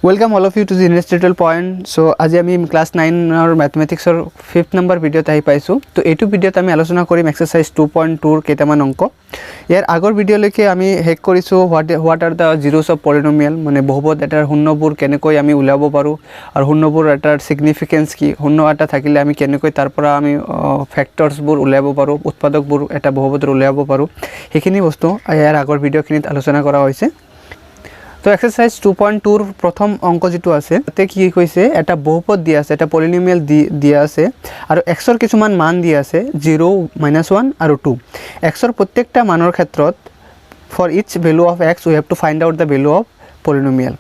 Welcome all of you to the Industrial Point. So আজি আমি class 9 और mathematics और 5th नंबर ভিডিওতে আহি পাইছো। তো এইটো ভিডিওত আমি আলোচনা কৰিম এক্সাৰসাইজ 2.2 ৰ কেইটামান অংক। ইয়াৰ আগৰ ভিডিওলৈকে আমি হেক কৰিছো what are the zeros of polynomial, মানে বহুপদ এটাৰ শূন্যবোৰ কেনেকৈ আমি উলাব পাৰো আৰু শূন্যবোৰ এটাৰ সিগনিফিকেন্স কি, শূন্য এটা থাকিলে আমি কেনেকৈ তাৰ পৰা আমি ফ্যাক্টৰছবোৰ উলাব পাৰো, উৎপাদকবোৰ এটা বহুপদৰ উলাব পাৰো, সেইখিনি বস্তু ইয়াৰ আগৰ ভিডিওখিনিত আলোচনা কৰা হৈছে। তো এক্সাৰসাইজ 2.2 ৰ প্ৰথম অংক যেটো আছে তাতে কি কৈছে, এটা বহুপদ দিয়া আছে, এটা পলিনোমিয়াল দিয়া আছে আৰু x ৰ কিছুমান মান দিয়া আছে 0, -1 আৰু 2। x ৰ প্ৰত্যেকটা মানৰ ক্ষেত্ৰত for each value of x we have to find out the value of polynomial।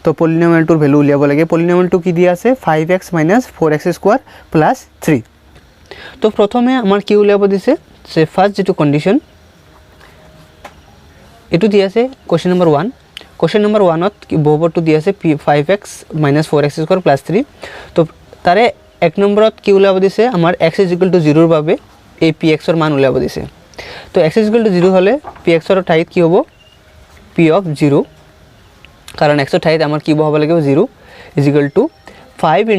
তো পলিনোমিয়ালটোৰ ভ্যালু উলিয়াব লাগে। পলিনোমিয়ালটো কি দিয়া আছে 5x - 4x² + 3। তো প্ৰথমে আমাৰ কি উলিয়াব দিছে, সে ফাৰ্স্ট যেটো কন্ডিশন এটো দিয়া আছে কোশ্চেন নম্বৰ 1। क्वेश्चन नंबर 1 बहुपदটো দিয়া আছে 5x - 4x² + 3। তো তাৰে এক নম্বৰত কি উলাব দিছে, আমাৰ x = 0 ৰ বাবে এই px ৰ মান উলাব দিছে। তো x = 0 হলে px ৰ ঠাইত কি হ'ব p of 0, কাৰণ x ৰ ঠাইত আমাৰ কি হ'ব লাগিব 0 = 5 *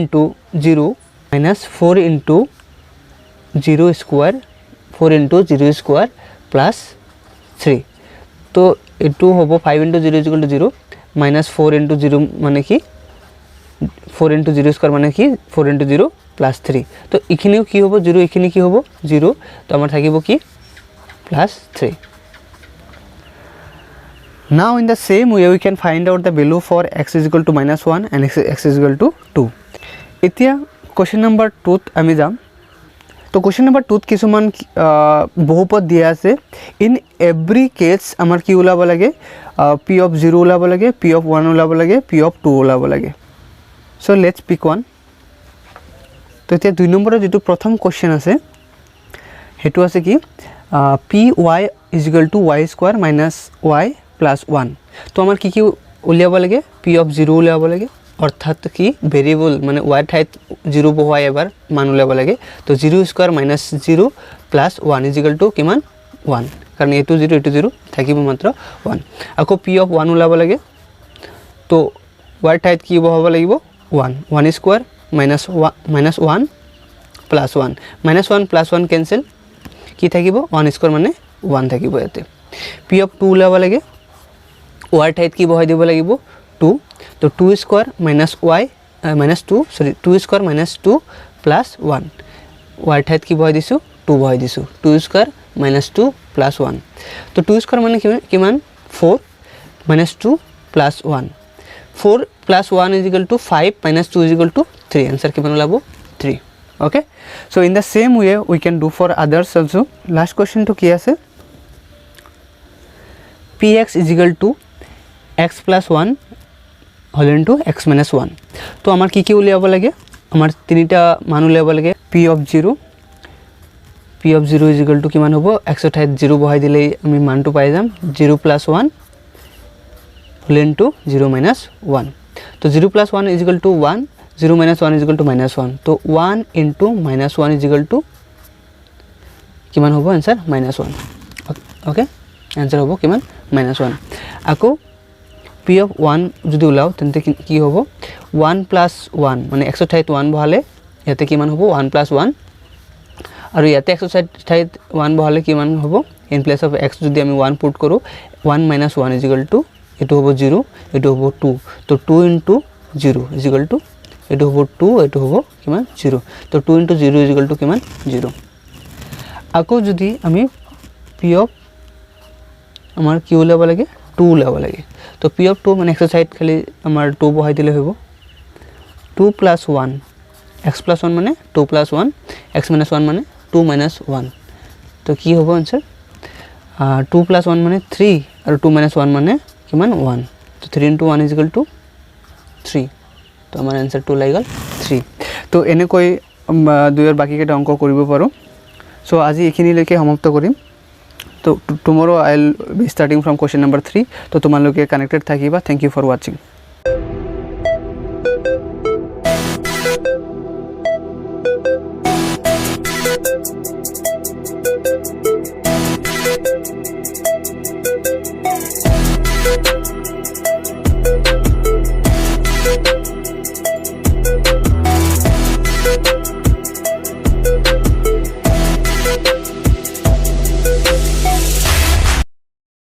0 - 4 * 0² 4 * 0² + 3। তো এটো হ'ব 5 * 0 = 0 - 4 * 0 মানে কি 4 * 0² মানে কি 4 * 0 + 3। তো ইখিনিও কি হ'ব 0, ইখিনি কি হ'ব 0। তো আমাৰ থাকিব কি +3। Now in the same way we can find out the value for x = -1 and x = 2। এতিয়া কোশ্চেন নম্বৰ 2 ত আমি যাম। তো কোশ্চেন নম্বৰ 2 ত কিছুমান বহুপদ দিয়া আছে। ইন এভৰি কেস আমাৰ কি উলাব লাগে, p of 0 উলাব লাগে, p of 1 উলাব লাগে, p of 2 উলাব লাগে। So let's pick one. তো এতিয়া 2 নম্বৰৰ যেটো প্ৰথম কোশ্চেন আছে হেতু আছে কি py = y² - y + 1। তো আমাৰ কি উলিয়াব লাগে, p of 0 উলিয়াব লাগে, অৰ্থাৎ কি ভেৰিয়েবল মানে y ঠাইত 0 বহাই এবাৰ মান উলিয়াব লাগে। তো 0² - 0 + 1 = কিমান 1, কাৰণ এটো 0 এটো 0 থাকিব মাত্ৰ 1। আকৌ p of 1 উলাব লাগে। তো y ঠাইত কি বহাব লাগিব 1, 1² - 1 + 1 -1 + 1 কেনসেল, কি থাকিব 1² মানে 1 থাকিব ইয়াতে। p of 2 উলাব লাগে, y ঠাইত কি বহাই দিব লাগিব 2। তো 2² - 2 + 1 y ঠাইত কি বহাই দিছো 2 বহাই দিছো, 2² - 2 + 1। তো 2² মানে কিমান 4 - 2 + 1, 4 + 1 = 5 - 2 = 3। आंसर কিমান ওলাব 3। Okay, so in the same way we can do for others also. Last question তো কি আছে, px = x + 1 whole into x - 1। তো আমাৰ কি উলিয়াব লাগে, আমাৰ তিনিটা মান উলিয়াব লাগে। p of 0 = কিমান হ'ব, x ৰ ঠাইত 0 বহাই দিলেই আমি মানটো পাই যাম 0 + 1 whole into 0 - 1। তো 0 + 1 = 1, 0 - 1 = -1। তো 1 * -1 = কিমান হ'ব आंसर -1। ওকে, आंसर হ'ব কিমান -1। আকৌ p of 1 যদি উলাও তেন্তে কি হ'ব 1 + 1 মানে x ৰ ঠাইত 1 বহালে ইয়াতে কিমান হ'ব 1 + 1, আৰু ইয়াতে x ৰ ঠাইত 1 বহালে কিমান হ'ব, in place of x যদি আমি 1 পুট কৰো 1 - 1 = এটো হ'ব 0, এটো হ'ব 2। তো 2 * 0 = এটো হ'ব 2, এটো হ'ব কিমান 0। তো 2 * 0 = কিমান 0। আকৌ যদি আমি p of আমাৰ কি উলাব লাগে 2 উলাব লাগে। তো p of 2 মানে x ৰ ঠাইত খালি আমাৰ 2 বহাই দিলে হ'ব 2 + 1, x + 1 মানে 2 + 1, x - 1 মানে 2 - 1। তো কি হ'ব आंसर 2 + 1 মানে 3 আৰু 2 - 1 মানে কিমান 1। তো 3 * 1 = 3। তো আমাৰ आंसर 2 লাগি গ'ল 3। তো এনেকৈ দুইৰ বাকি কেইটা অংক কৰিব পাৰো। সো আজি এখিনিলৈকে সমাপ্ত কৰিম। তো tomorrow I'll be starting from question number 3। তো তোমালোকে কানেক্টেড থাকিবা। Thank you for watching.